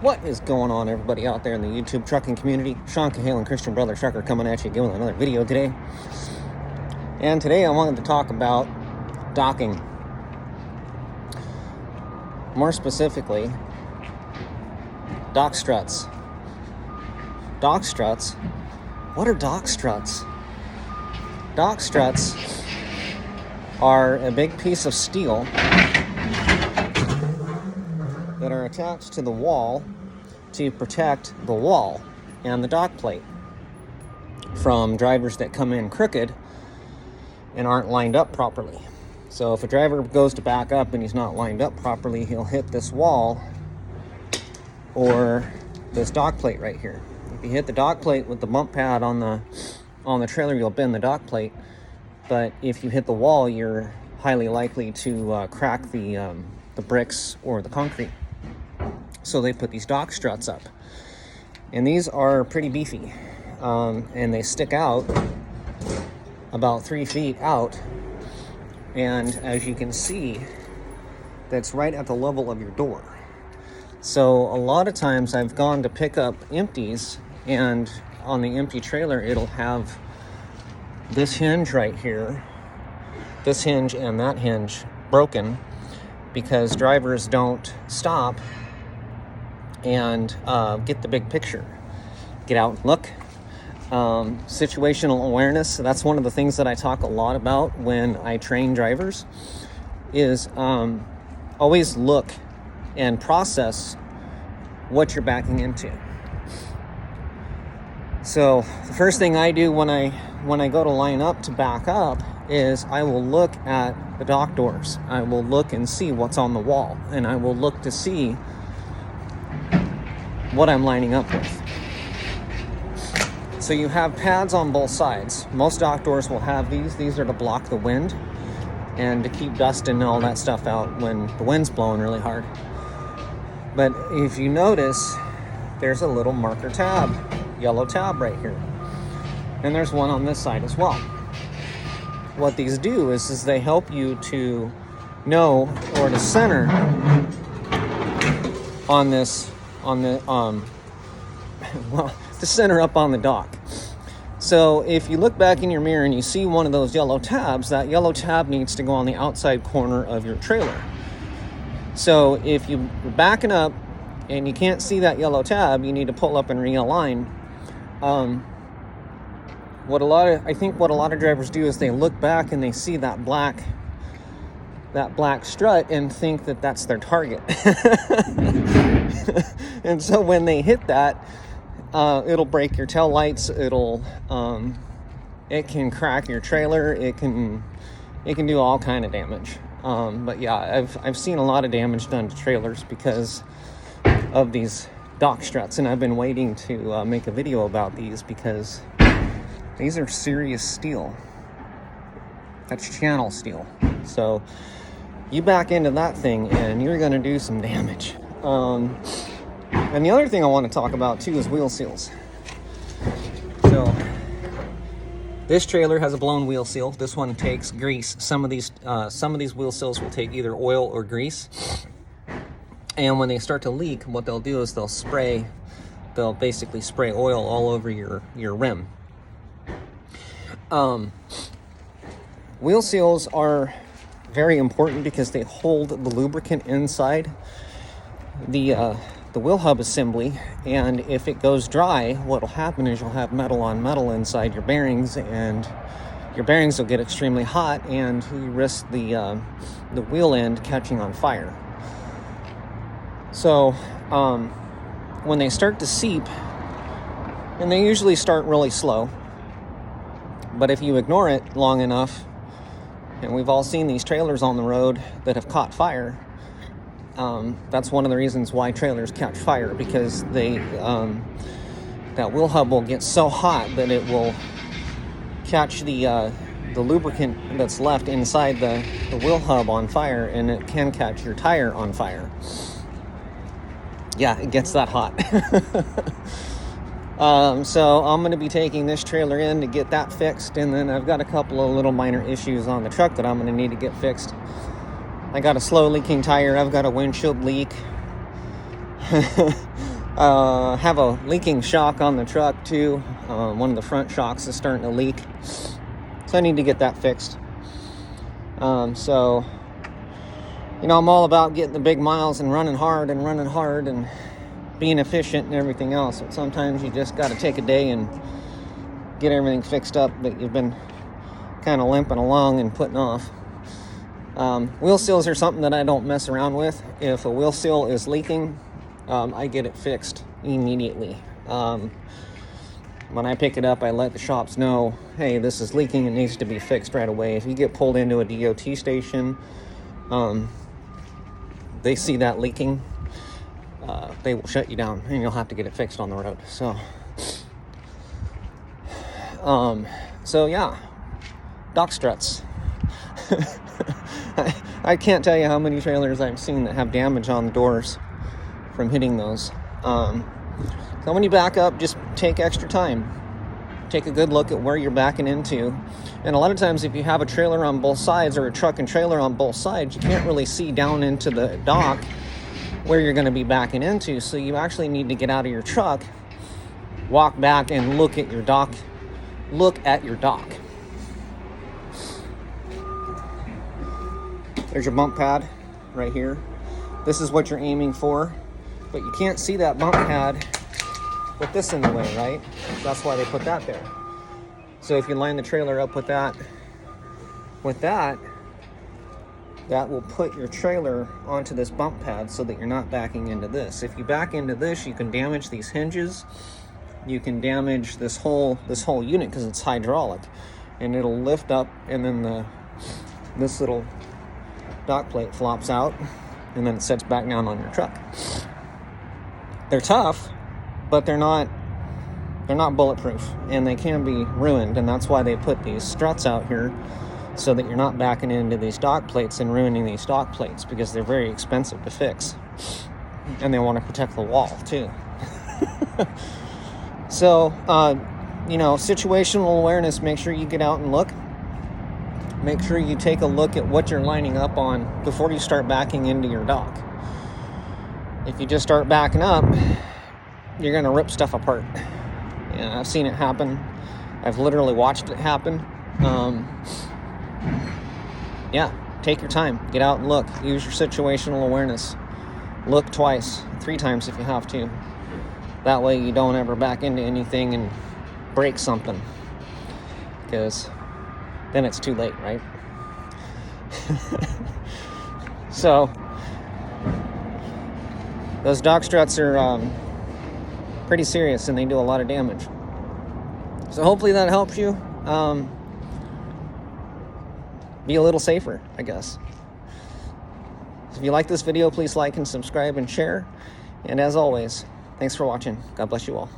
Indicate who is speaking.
Speaker 1: What is going on, everybody out there in the YouTube trucking community? Sean Cahill and Christian Brother Trucker coming at you again with another video today. And today I wanted to talk about docking. More specifically, dock struts. Dock struts? What are dock struts? Dock struts are a big piece of steel that are attached to the wall to protect the wall and the dock plate from drivers that come in crooked and aren't lined up properly. So if a driver goes to back up and he's not lined up properly, he'll hit this wall or this dock plate right here. If you hit the dock plate with the bump pad on the trailer, you'll bend the dock plate. But if you hit the wall, you're highly likely to crack the bricks or the concrete. So they put these dock struts up, and these are pretty beefy, and they stick out about 3 feet out, and as you can see, that's right at the level of your door. So a lot of times I've gone to pick up empties, and on the empty trailer it'll have this hinge right here, this hinge and that hinge broken, because drivers don't stop and get the big picture, get out and look. Situational awareness, that's one of the things that I talk a lot about when I train drivers, is always look and process what you're backing into. So the first thing I do when I go to line up to back up is I will look at the dock doors. I will look and see what's on the wall, and I will look to see what I'm lining up with. So you have pads on both sides. Most dock doors will have these. These are to block the wind and to keep dust and all that stuff out when the wind's blowing really hard. But if you notice, there's a little marker tab, yellow tab right here. And there's one on this side as well. What these do is they help you to know or to center on this, to center up on the dock. So if you look back in your mirror and you see one of those yellow tabs, that yellow tab needs to go on the outside corner of your trailer. So if you're backing up and you can't see that yellow tab, you need to pull up and realign. What a lot of drivers do is they look back and they see that black strut and think that that's their target. And so when they hit that, it'll break your tail lights. It can crack your trailer. It can do all kind of damage. But yeah, I've seen a lot of damage done to trailers because of these dock struts, and I've been waiting to make a video about these because these are serious steel. That's channel steel. So you back into that thing and you're going to do some damage. And the other thing I want to talk about too is wheel seals. So this trailer has a blown wheel seal. This one takes grease. Some of these wheel seals will take either oil or grease. And when they start to leak, what they'll do is they'll basically spray oil all over your rim. Wheel seals are very important because they hold the lubricant inside the wheel hub assembly, and if it goes dry, what'll happen is you'll have metal on metal inside your bearings, and your bearings will get extremely hot, and you risk the wheel end catching on fire. So when they start to seep, and they usually start really slow, but if you ignore it long enough, and we've all seen these trailers on the road that have caught fire, that's one of the reasons why trailers catch fire, because that wheel hub will get so hot that it will catch the lubricant that's left inside the wheel hub on fire, and it can catch your tire on fire. Yeah, it gets that hot. So I'm going to be taking this trailer in to get that fixed, and then I've got a couple of little minor issues on the truck that I'm going to need to get fixed. I got a slow leaking tire. I've got a windshield leak. Have a leaking shock on the truck too. One of the front shocks is starting to leak, so I need to get that fixed. So, you know, I'm all about getting the big miles and running hard and being efficient and everything else. But sometimes you just got to take a day and get everything fixed up that you've been kind of limping along and putting off. Wheel seals are something that I don't mess around with. If a wheel seal is leaking, I get it fixed immediately. When I pick it up, I let the shops know, hey, this is leaking, it needs to be fixed right away. If you get pulled into a DOT station, they see that leaking, they will shut you down and you'll have to get it fixed on the road. So yeah, dock struts. I can't tell you how many trailers I've seen that have damage on the doors from hitting those. So when you back up, just take extra time. Take a good look at where you're backing into. And a lot of times if you have a trailer on both sides or a truck and trailer on both sides, you can't really see down into the dock where you're going to be backing into. So you actually need to get out of your truck, walk back and look at your dock. Look at your dock. There's your bump pad right here. This is what you're aiming for, but you can't see that bump pad with this in the way, right? That's why they put that there. So if you line the trailer up with that, that will put your trailer onto this bump pad so that you're not backing into this. If you back into this, you can damage these hinges. You can damage this whole unit because it's hydraulic, and it'll lift up, and then this little dock plate flops out, and then it sets back down on your truck. They're tough, but they're not bulletproof, and they can be ruined, and that's why they put these struts out here so that you're not backing into these dock plates and ruining these dock plates, because they're very expensive to fix, and they want to protect the wall too. So, you know, situational awareness, make sure you get out and look. Make sure you take a look at what you're lining up on before you start backing into your dock. If you just start backing up, you're going to rip stuff apart. Yeah, I've seen it happen. I've literally watched it happen. Yeah, take your time. Get out and look. Use your situational awareness. Look twice, 3 times if you have to. That way you don't ever back into anything and break something, because then it's too late, right? So those dock struts are pretty serious, and they do a lot of damage. So hopefully that helps you be a little safer, I guess. So if you like this video, please like and subscribe and share. And as always, thanks for watching. God bless you all.